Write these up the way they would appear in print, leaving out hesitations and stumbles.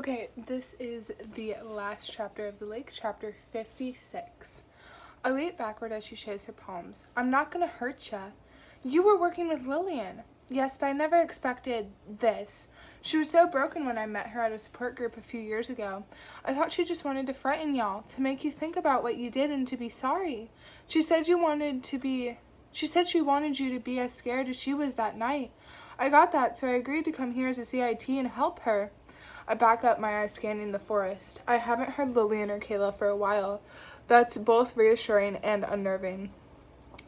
Okay, this is the last chapter of the lake, chapter 56. I leap backward as she shows her palms. I'm not gonna hurt ya. You were working with Lillian. Yes, but I never expected this. She was so broken when I met her at a support group a few years ago. I thought she just wanted to frighten y'all, to make you think about what you did and to be sorry. She said she wanted you to be as scared as she was that night. I got that, so I agreed to come here as a CIT and help her. I back up, my eyes scanning the forest. I haven't heard Lillian or Kayla for a while. That's both reassuring and unnerving.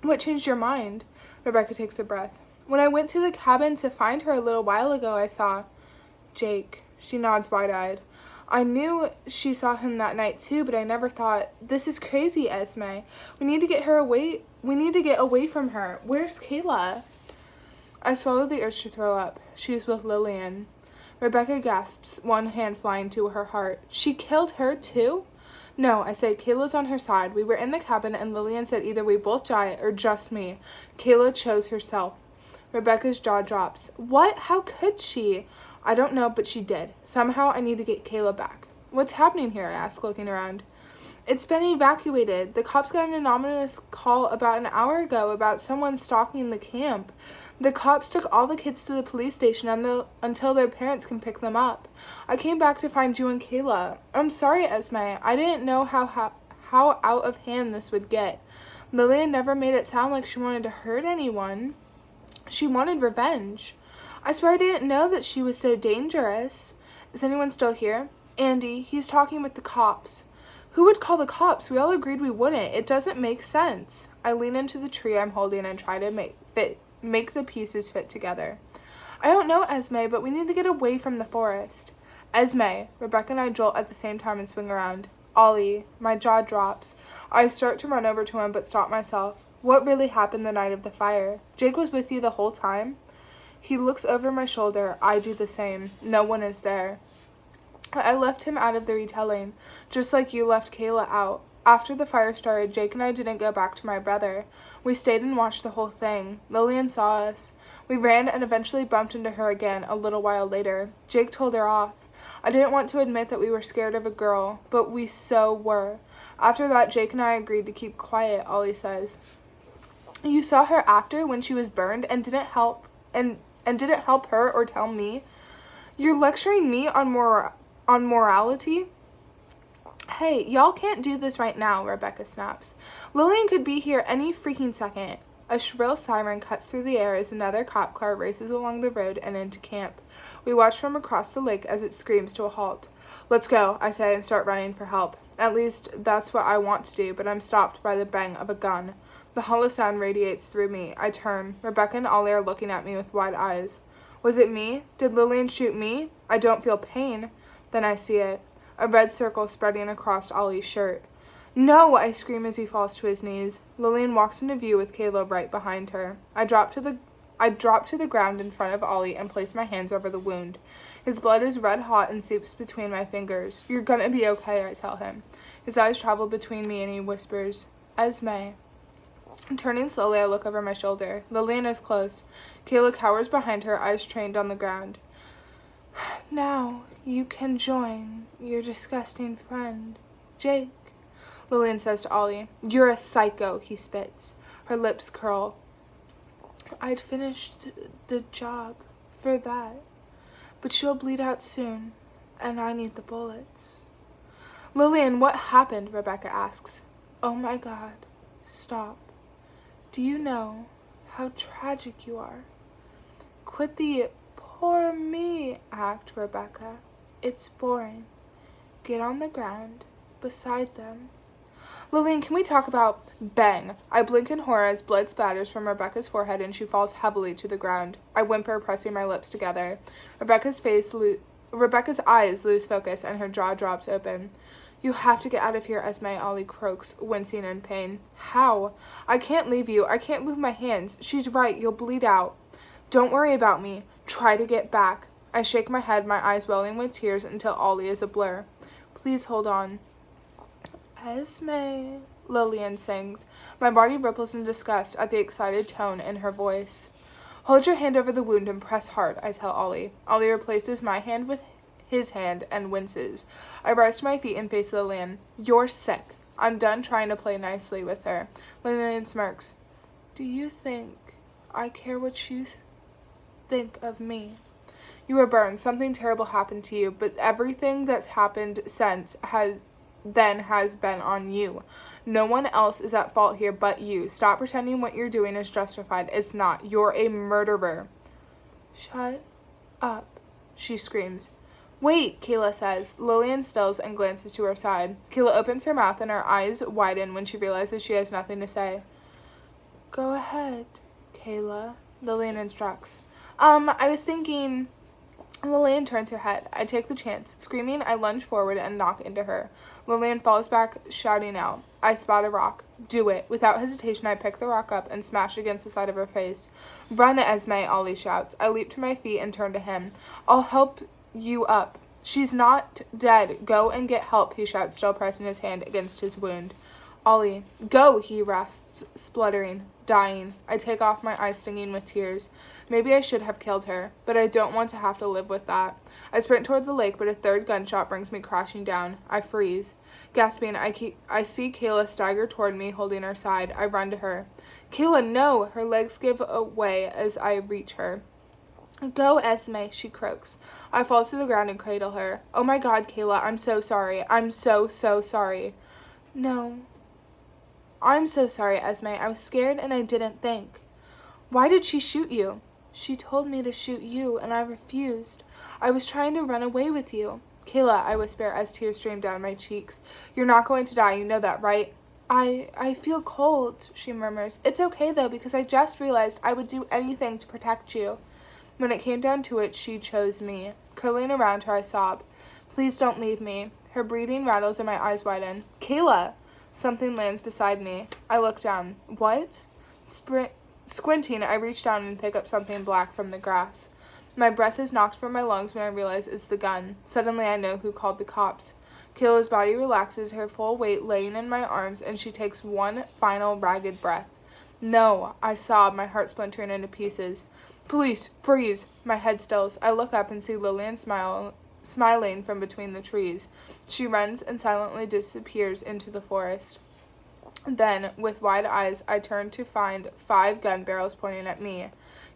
What changed your mind? Rebecca takes a breath. When I went to the cabin to find her a little while ago, I saw Jake. She nods wide-eyed. I knew she saw him that night too, but I never thought, this is crazy, Esme. We need to get away from her. Where's Kayla? I swallowed the urge to throw up. She's with Lillian. Rebecca gasps, one hand flying to her heart. She killed her too? No, I say, Kayla's on her side. We were in the cabin and Lillian said either we both die or just me. Kayla chose herself. Rebecca's jaw drops. What? How could she? I don't know, but she did. Somehow I need to get Kayla back. What's happening here? I ask, looking around. It's been evacuated. The cops got an anonymous call about an hour ago about someone stalking the camp. The cops took all the kids to the police station until their parents can pick them up. I came back to find you and Kayla. I'm sorry, Esme. I didn't know how out of hand this would get. Lillian never made it sound like she wanted to hurt anyone. She wanted revenge. I swear I didn't know that she was so dangerous. Is anyone still here? Andy, he's talking with the cops. Who would call the cops? We all agreed we wouldn't. It doesn't make sense. I lean into the tree I'm holding and try to make the pieces fit together. I don't know, Esme, but we need to get away from the forest. Esme. Rebecca and I jolt at the same time and swing around. Ollie. My jaw drops. I start to run over to him but stop myself. What really happened the night of the fire? Jake was with you the whole time? He looks over my shoulder. I do the same. No one is there. I left him out of the retelling, just like you left Kayla out. After the fire started, Jake and I didn't go back to my brother. We stayed and watched the whole thing. Lillian saw us. We ran and eventually bumped into her again a little while later. Jake told her off. I didn't want to admit that we were scared of a girl, but we so were. After that, Jake and I agreed to keep quiet, Ollie says. You saw her after when she was burned and didn't help her or tell me? You're lecturing me on morality? Hey, y'all can't do this right now, Rebecca snaps. Lillian could be here any freaking second. A shrill siren cuts through the air as another cop car races along the road and into camp. We watch from across the lake as it screams to a halt. Let's go, I say and start running for help. At least, that's what I want to do, but I'm stopped by the bang of a gun. The hollow sound radiates through me. I turn. Rebecca and Ollie are looking at me with wide eyes. Was it me? Did Lillian shoot me? I don't feel pain. Then I see it. A red circle spreading across Ollie's shirt. No! I scream as he falls to his knees. Lillian walks into view with Kayla right behind her. I drop to the ground in front of Ollie and place my hands over the wound. His blood is red hot and seeps between my fingers. You're gonna be okay, I tell him. His eyes travel between me and he whispers, Esme. Turning slowly, I look over my shoulder. Lillian is close. Kayla cowers behind her, eyes trained on the ground. Now you can join your disgusting friend, Jake, Lillian says to Ollie. You're a psycho, he spits. Her lips curl. I'd finished the job for that, but she'll bleed out soon, and I need the bullets. Lillian, what happened? Rebecca asks. Oh my God, stop. Do you know how tragic you are? Quit the poor me act, Rebecca. It's boring. Get on the ground beside them. Lillian, can we talk about bang? I blink in horror as blood splatters from Rebecca's forehead and she falls heavily to the ground. I whimper, pressing my lips together. Rebecca's eyes lose focus and her jaw drops open. You have to get out of here, Esme, Ollie croaks, wincing in pain. How? I can't leave you. I can't move my hands. She's right. You'll bleed out. Don't worry about me. Try to get back. I shake my head, my eyes welling with tears until Ollie is a blur. Please hold on. Esme, Lillian sings. My body ripples in disgust at the excited tone in her voice. Hold your hand over the wound and press hard, I tell Ollie. Ollie replaces my hand with his hand, and winces. I rise to my feet and face Lillian. You're sick. I'm done trying to play nicely with her. Lillian smirks. Do you think I care what you think of me? You were burned. Something terrible happened to you, but everything that's happened since has been on you. No one else is at fault here but you. Stop pretending what you're doing is justified. It's not. You're a murderer. Shut up, she screams. Wait, Kayla says. Lillian stills and glances to her side. Kayla opens her mouth and her eyes widen when she realizes she has nothing to say. Go ahead, Kayla, Lillian instructs. I was thinking... Lillian turns her head. I take the chance. Screaming, I lunge forward and knock into her. Lillian falls back, shouting out. I spot a rock. Do it. Without hesitation, I pick the rock up and smash against the side of her face. Run, Esme, Ollie shouts. I leap to my feet and turn to him. I'll help you up. She's not dead. Go and get help, he shouts, still pressing his hand against his wound. Ollie, go, he rasps, spluttering, dying. I take off my eyes stinging with tears. Maybe I should have killed her, but I don't want to have to live with that. I sprint toward the lake, but a third gunshot brings me crashing down. I freeze. Gasping, I see Kayla stagger toward me, holding her side. I run to her. Kayla, no! Her legs give way as I reach her. Go, Esme, she croaks. I fall to the ground and cradle her. Oh my God, Kayla, I'm so sorry. I'm so sorry. No. I'm so sorry, Esme. I was scared and I didn't think. Why did she shoot you? She told me to shoot you, and I refused. I was trying to run away with you. Kayla, I whisper as tears stream down my cheeks. You're not going to die, you know that, right? I feel cold, she murmurs. It's okay, though, because I just realized I would do anything to protect you. When it came down to it, she chose me. Curling around her, I sob. Please don't leave me. Her breathing rattles and my eyes widen. Kayla! Something lands beside me. I look down. What? Squinting, I reach down and pick up something black from the grass. My breath is knocked from my lungs when I realize it's the gun. Suddenly, I know who called the cops. Kayla's body relaxes, her full weight laying in my arms, and she takes one final ragged breath. No, I sob, my heart splintering into pieces. Police, freeze! My head stills. I look up and see Lillian smiling from between the trees. She runs and silently disappears into the forest. Then, with wide eyes, I turn to find 5 gun barrels pointing at me.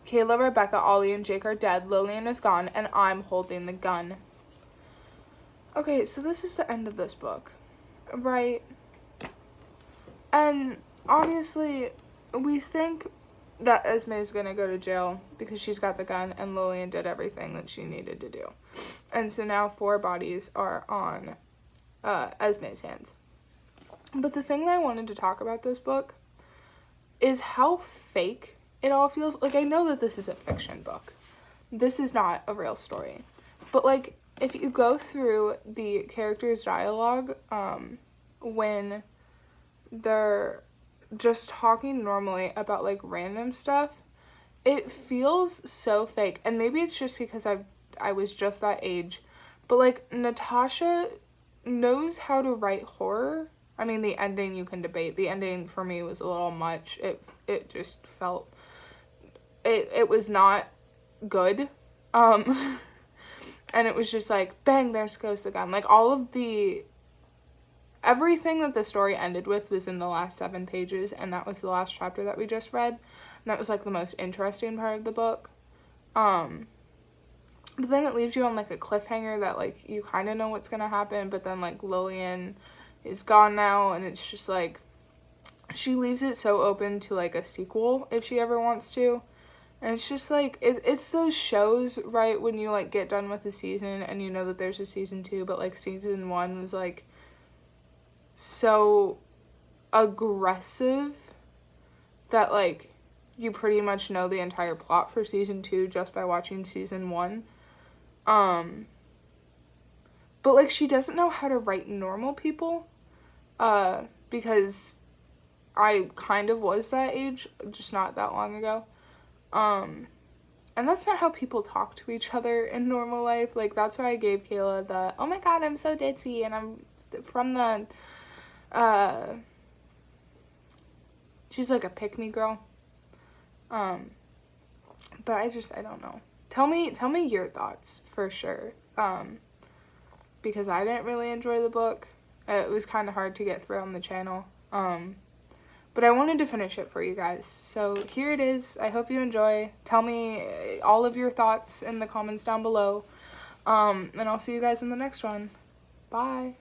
Kayla, Rebecca, Ollie, and Jake are dead, Lillian is gone, and I'm holding the gun. Okay, so this is the end of this book, right? And obviously, we think that Esme is going to go to jail because she's got the gun and Lillian did everything that she needed to do. And so now 4 bodies are on Esme's hands. But the thing that I wanted to talk about this book is how fake it all feels. Like, I know that this is a fiction book. This is not a real story. But, like, if you go through the characters' dialogue, when they're just talking normally about, like, random stuff, it feels so fake. And maybe it's just because I was just that age. But, like, Natasha knows how to write horror. I mean, the ending you can debate. The ending for me was a little much. It just felt... It was not good. And it was just like, bang, there goes the gun. Like, all of the... Everything that the story ended with was in the last 7 pages, and that was the last chapter that we just read. And that was, like, the most interesting part of the book. But then it leaves you on, like, a cliffhanger that, like, you kind of know what's gonna happen, but then, like, Lillian is gone now, and it's just, like, she leaves it so open to, like, a sequel if she ever wants to. And it's just, like, it's those shows, right, when you, like, get done with a season and you know that there's a season 2, but, like, season 1 was, like, so aggressive that, like, you pretty much know the entire plot for season 2 just by watching season 1. But, like, she doesn't know how to write normal people, because I kind of was that age, just not that long ago. And that's not how people talk to each other in normal life. Like, that's why I gave Kayla the, oh my God, I'm so ditzy, and I'm from the, she's like a pick-me girl. But I don't know. Tell me your thoughts, for sure. because I didn't really enjoy the book. It was kind of hard to get through on the channel. But I wanted to finish it for you guys. So here it is. I hope you enjoy. Tell me all of your thoughts in the comments down below. And I'll see you guys in the next one. Bye.